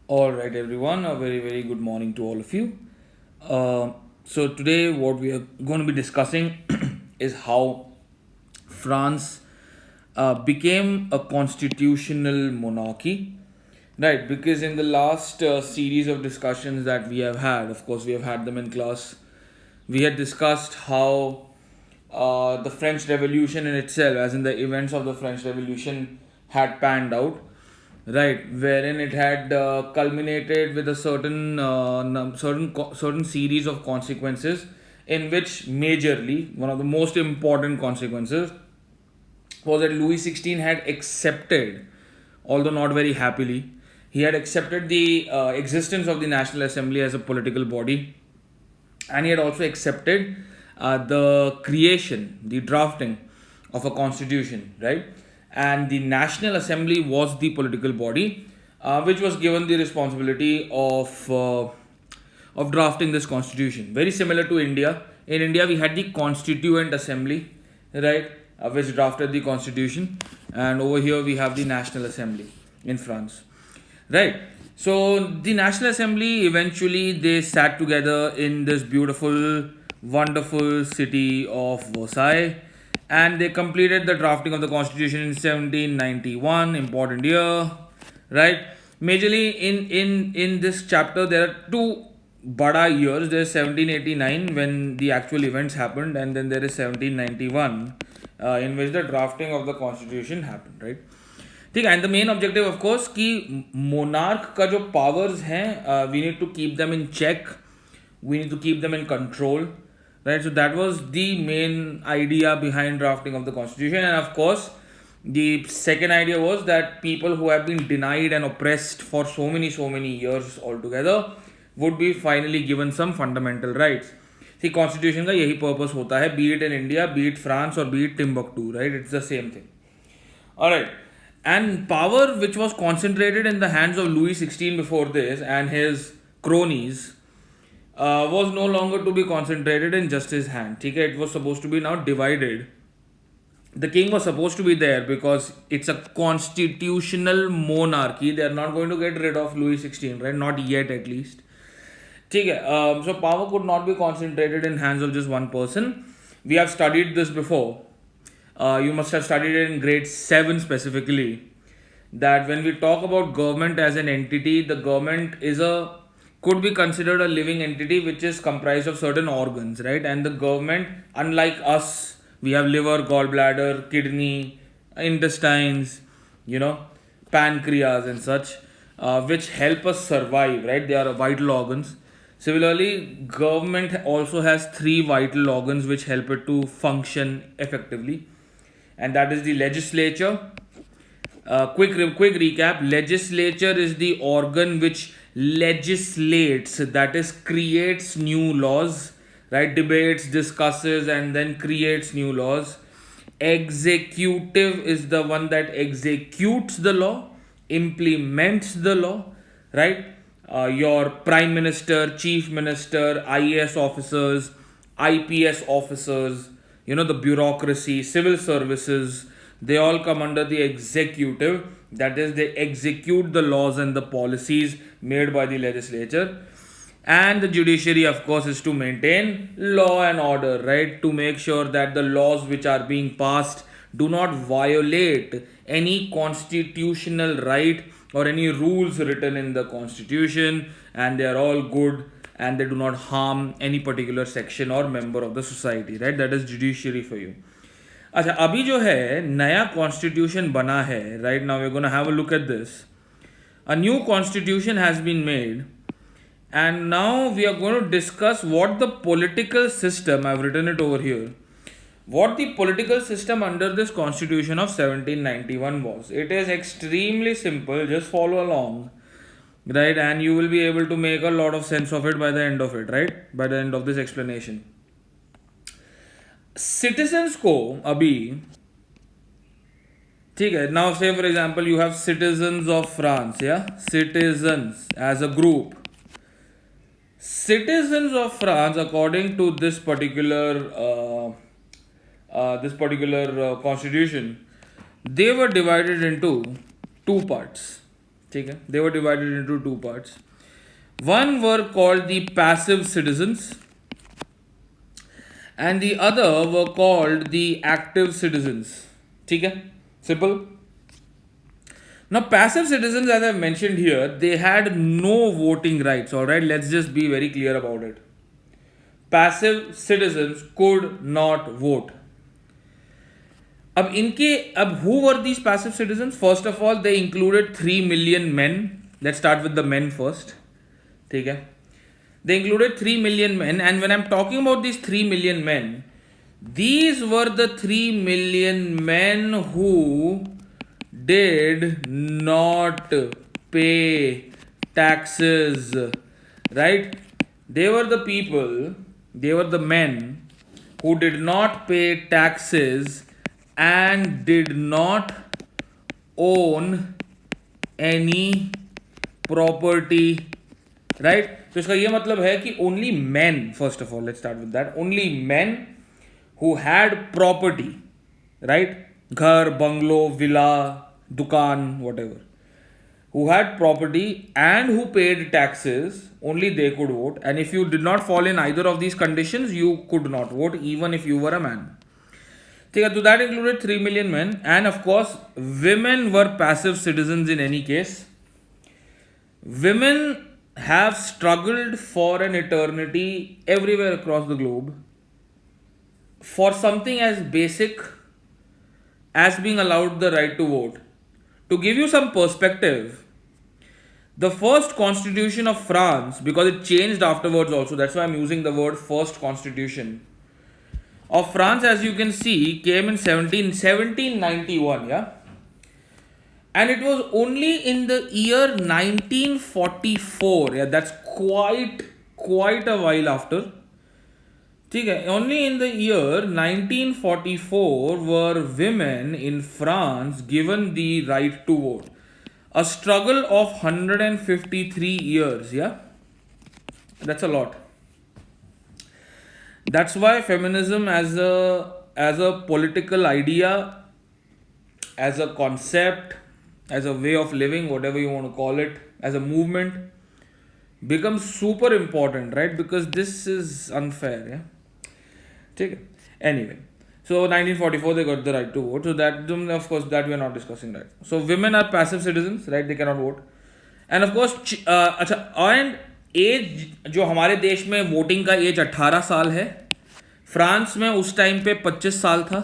All right, everyone. A very, very good morning to all of you. So, today, what we are going to be discussing is how France became a constitutional monarchy. Right, because in the last series of discussions that we have had, of course, we have had them in class, we had discussed how the French Revolution in itself, as in the events of the French Revolution, had panned out, right? Wherein it had culminated with a certain series of consequences, in which majorly one of the most important consequences was that Louis XVI had accepted, although not very happily, he had accepted the existence of the National Assembly as a political body, and he had also accepted the drafting of a constitution, right? And the National Assembly was the political body which was given the responsibility of drafting this constitution. Very similar to India. In India, we had the Constituent Assembly, right, which drafted the constitution, and over here we have the National Assembly in France, right. So the National Assembly eventually they sat together in this beautiful, wonderful city of Versailles, and they completed the drafting of the constitution in 1791, important year, right. Majorly in this chapter there are two bada years. There's 1789 when the actual events happened, and then there is 1791 in which the drafting of the constitution happened, right. ठीक है. And the main objective of course कि monarch का जो powers हैं we need to keep them in check, we need to keep them in control, right. So that was the main idea behind drafting of the constitution, and of course the second idea was that people who have been denied and oppressed for so many years altogether would be finally given some fundamental rights. See, constitution का यही purpose होता है, be it in India, be it France, or be it Timbuktu, right. It's the same thing. All right. And power which was concentrated in the hands of Louis XVI before this and his cronies was no longer to be concentrated in just his hand. Okay? It was supposed to be now divided. The king was supposed to be there because it's a constitutional monarchy. They are not going to get rid of Louis XVI, right? Not yet, at least. Okay? So power could not be concentrated in hands of just one person. We have studied this before. You must have studied it in grade 7 specifically, that when we talk about government as an entity, the government could be considered a living entity which is comprised of certain organs, right. And the government, unlike us, we have liver, gallbladder, kidney, intestines, pancreas and such, which help us survive, right. They are vital organs. Similarly, government also has 3 vital organs which help it to function effectively, and that is the legislature. Quick recap: legislature is the organ which legislates, that is, creates new laws, right? Debates, discusses, and then creates new laws. Executive is the one that executes the law, implements the law, right? Your prime minister, chief minister, IAS officers, IPS officers, the bureaucracy, civil services, they all come under the executive. That is, they execute the laws and the policies made by the legislature. And the judiciary, of course, is to maintain law and order, right? To make sure that the laws which are being passed do not violate any constitutional right or any rules written in the constitution, and they are all good and they do not harm any particular section or member of the society, right. That is judiciary for you. अच्छा, अभी जो है नया constitution बना है, right now we're going to have a look at this. A new constitution has been made, and now we are going to discuss what the political system, I've written it over here, what the political system under this constitution of 1791 was. It is extremely simple, just follow along, right, and you will be able to make a lot of sense of it by the end of it, right, by the end of this explanation. Citizens को अभी, ठीक है, now say for example you have citizens of France, yeah, citizens as a group. Citizens of France, according to this particular constitution, they were divided into 2 parts. ठीक है, they were divided into two parts. One were called the passive citizens and the other were called the active citizens. ठीक है, simple. Now passive citizens, as I've mentioned here, they had no voting rights. Alright, let's just be very clear about it. Passive citizens could not vote. अब who were these passive citizens? First of all, they included 3 million men. Let's start with the men first. ठीक है, they included 3 million men, and when I'm talking about these 3 million men, these were the 3 million men who did not pay taxes, right? They were the people, they were the men who did not pay taxes and did not own any property, right? तो इसका ये मतलब है कि only men, first of all, let's start with that, only men who had property, right? घर, bungalow, villa, दुकान, whatever, who had property and who paid taxes, only they could vote. And if you did not fall in either of these conditions, you could not vote, even if you were a man. ठीक है, तो that included 3 million men, and of course women were passive citizens in any case. Women have struggled for an eternity everywhere across the globe for something as basic as being allowed the right to vote. To give you some perspective, the first constitution of France, because it changed afterwards also, that's why I'm using the word first constitution of France, as you can see, came in 1791, yeah? And it was only in the year 1944, yeah, that's quite a while after. ठीक है, only in the year 1944 were women in France given the right to vote. A struggle of 153 years, yeah? That's a lot. That's why feminism as a political idea, as a concept, as a way of living, whatever you want to call it, as a movement, becomes super important, right? Because this is unfair, yeah? ठीक है, anyway, so 1944 they got the right to vote. So that, of course, that we are not discussing, right? So women are passive citizens, right? They cannot vote. And of course, अच्छा, and as जो हमारे देश में voting का as 18 साल है, France में उस टाइम पे 25 साल था.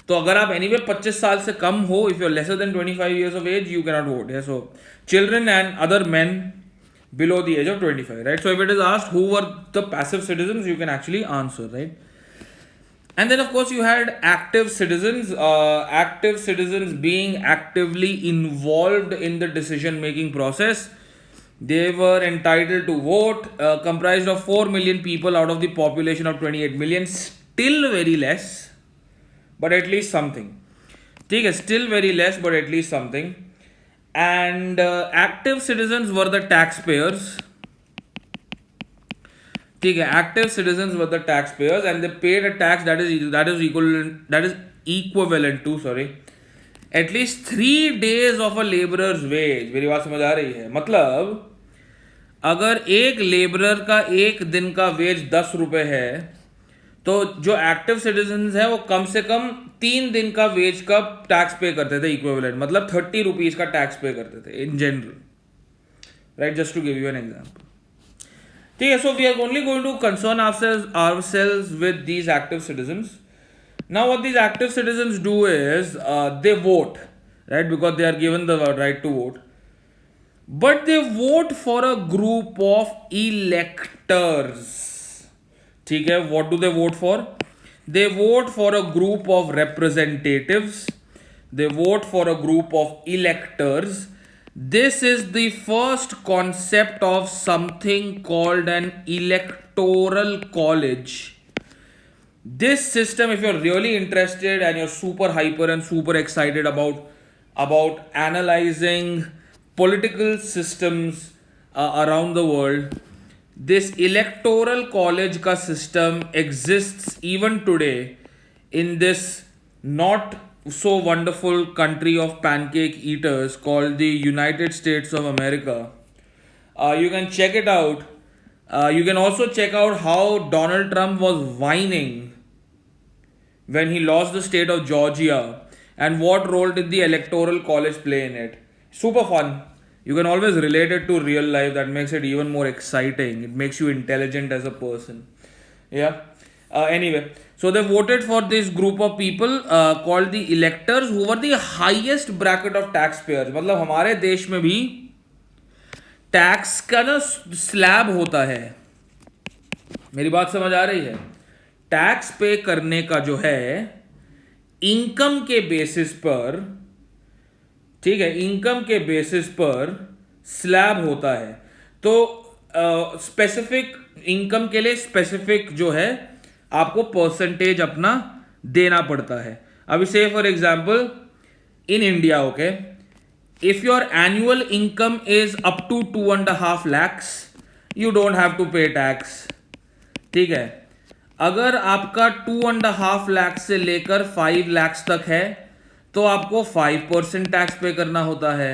तो अगर आप एनीवे 25 साल से कम हो, if you are lesser than 25 years of age, you cannot vote. Yeah, so children and other men below the age of 25, right? So if it is asked who were the passive citizens, you can actually answer, right? And then of course you had active citizens, being actively involved in the decision making process. They were entitled to vote, comprised of 4 million people out of the population of 28 million, still very less, but at least something. ठीक है, still very less, but at least something. And active citizens were the taxpayers. ठीक है, active citizens were the taxpayers, and they paid a tax that is equivalent to at least 3 days of a laborer's wage. मेरी बात समझ आ रही है? मतलब अगर एक लेबरर का एक दिन का वेज 10 रुपए है, तो जो एक्टिव सिटीजन्स है वो कम से कम 3 दिन का वेज का टैक्स पे करते थे, इक्विवेलेंट, मतलब 30 रुपीज का टैक्स पे करते थे in general, right? Just to give you an example. ठीक है, so we are only going to concern ourselves with these active citizens. Now what these active citizens do is they vote, right? Because they are given the right to vote, but they vote for a group of electors. ठीक है, what do they vote for? They vote for a group of representatives. They vote for a group of electors. This is the first concept of something called an electoral college. This system, if you're really interested and you're super hyper and super excited about analyzing political systems around the world, this electoral college का system exists even today in this not so wonderful country of pancake eaters called the United States of America. You can check it out. You can also check out how Donald Trump was whining when he lost the state of Georgia and what role did the Electoral College play in it. Super fun. You can always relate it to real life. That makes it even more exciting. It makes you intelligent as a person. Yeah. Anyway, so they voted for this group of people called the electors who were the highest bracket of taxpayers. मतलब हमारे देश में भी tax का ना slab होता है. मेरी बात समझ आ रही है? टैक्स पे करने का जो है इनकम के बेसिस पर, ठीक है, इनकम के बेसिस पर स्लैब होता है. तो स्पेसिफिक इनकम के लिए स्पेसिफिक जो है आपको परसेंटेज अपना देना पड़ता है. अभी से for example in India, okay, if your annual income is up to 2.5 lakhs you don't have to pay tax. ठीक है, अगर आपका 2.5 लाख से लेकर 5 lakhs तक है तो आपको 5% टैक्स पे करना होता है.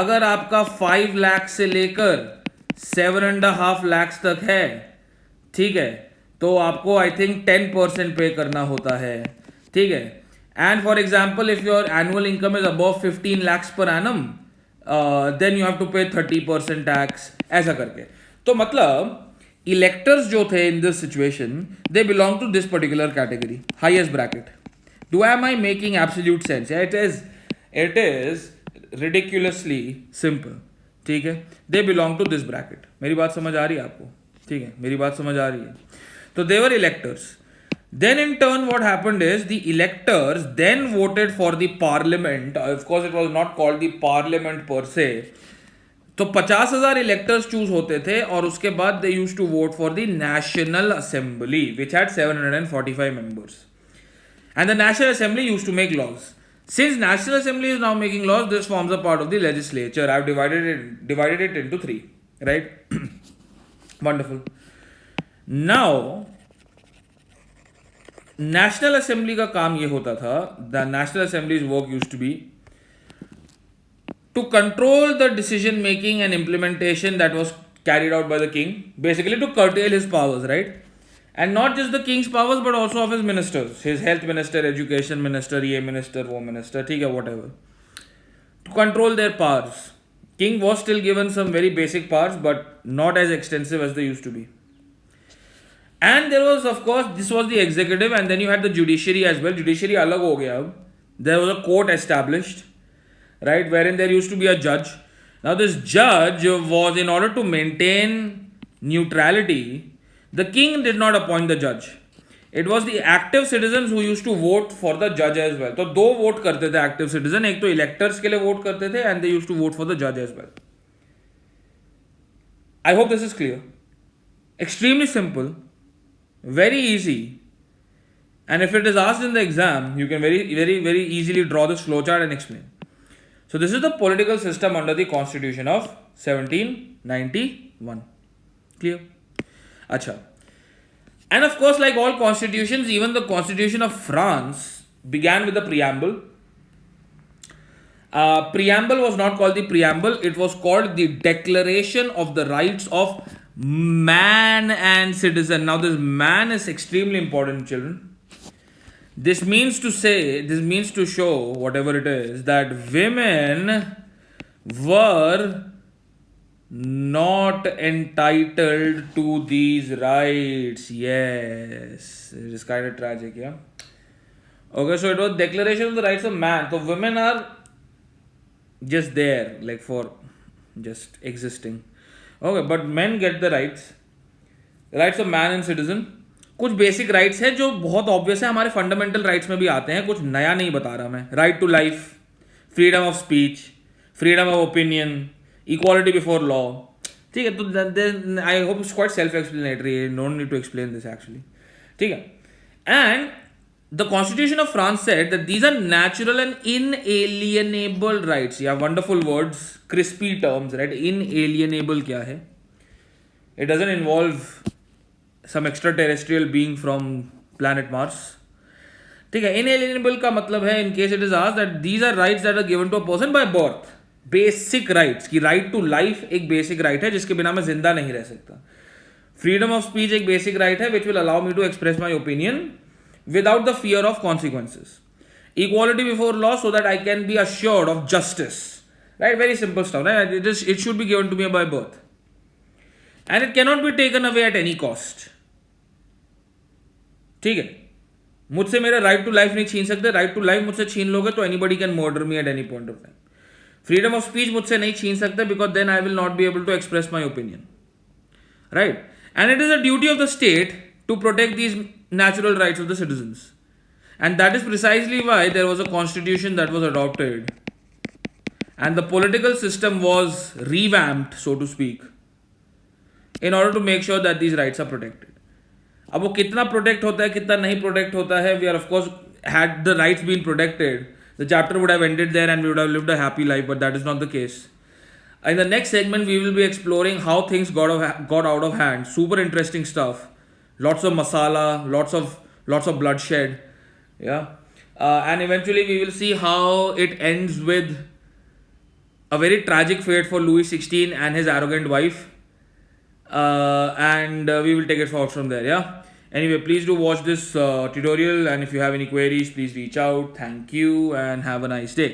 अगर आपका 5 लाख से लेकर 7.5 lakhs तक है, ठीक है, तो आपको आई थिंक 10% पे करना होता है. ठीक है. And for example, if your annual income is above 15 lakhs per annum, then you have to pay 30% tax. ऐसा करके. तो मतलब electors जो थे in this situation, they belong to this particular category, highest bracket. Am I making absolute sense? It is ridiculously simple. ठीक है. They belong to this bracket. मेरी बात समझ आ रही है आपको? ठीक है. मेरी बात समझ आ रही है. तो they were electors. Then in turn what happened is the electors then voted for the parliament. Of course it was not called the parliament per se. तो 50,000 electors choose होते थे और उसके बाद they used to vote for the National Assembly which had 745 members. And the National Assembly used to make laws. Since National Assembly is now making laws, this forms a part of the legislature. I have divided it into 3. Right? Wonderful. Now national assembly का काम ये होता था, the national assemblies work used to be to control the decision making and implementation that was carried out by the king, basically to curtail his powers, right? And not just the king's powers but also of his ministers, his health minister, education minister, ये minister, वो minister, ठीक है, whatever, to control their powers. King was still given some very basic powers but not as extensive as they used to be. And there was, of course, this was the executive and then you had the judiciary as well. Judiciary अलग हो गया अब. There was a court established, right, wherein there used to be a judge. Now this judge was, in order to maintain neutrality, the king did not appoint the judge. It was the active citizens who used to vote for the judge as well. तो दो vote करते थे active citizen, एक तो electors के लिए vote करते थे and they used to vote for the judge as well. I hope this is clear. Extremely simple. Very easy, and if it is asked in the exam, you can very easily draw this flowchart and explain. So this is the political system under the Constitution of 1791. Clear? Acha. And of course, like all constitutions, even the Constitution of France began with the Preamble. Preamble was not called the Preamble; it was called the Declaration of the Rights of Man and Citizen. Now this man is extremely important, children. This means to show, whatever it is, that women were not entitled to these rights. Yes, it is kind of tragic, yeah. Okay, so it was Declaration of the Rights of Man. So women are just there, like for just existing. Okay, but men get the rights of man and citizen. कुछ basic rights है जो बहुत obvious है, हमारे fundamental rights में भी आते हैं, कुछ नया नहीं बता रहा मैं. Right to life, freedom of speech, freedom of opinion, equality before law. ठीक है, तो I hope it's quite self explanatory, don't need to explain this actually. ठीक है. And the Constitution of France said that these are natural and inalienable rights. Yeah, wonderful words, crispy terms, right? Inalienable क्या है? It doesn't involve some extraterrestrial being from planet Mars. ठीक है. Inalienable का मतलब है, in case it is asked, that these are rights that are given to a person by birth. Basic rights की right to life एक basic right है जिसके बिना मैं जिंदा नहीं रह सकता. Freedom of speech एक basic right है which will allow me to express my opinion without the fear of consequences. Equality before law so that I can be assured of justice. Right? Very simple stuff. Right? It should be given to me by birth. And it cannot be taken away at any cost. ठीक है. मुझसे मेरा right to life नहीं छीन सकते. Right to life मुझसे छीन लोगे तो anybody can murder me at any point of time. Freedom of speech मुझसे नहीं छीन सकते because then I will not be able to express my opinion. Right. And it is a duty of the state to protect these natural rights of the citizens, and that is precisely why there was a constitution that was adopted and the political system was revamped, so to speak, in order to make sure that these rights are protected. अब वो कितना protect होता है कितना नहीं protect होता है, we are of course had the rights been protected the chapter would have ended there and we would have lived a happy life, but that is not the case. In the next segment we will be exploring how things got out of hand. Super interesting stuff. Lots of masala, lots of bloodshed, yeah, and eventually we will see how it ends with a very tragic fate for Louis XVI and his arrogant wife, and we will take it forward from there. Yeah. Anyway, please do watch this tutorial, and if you have any queries, please reach out. Thank you and have a nice day.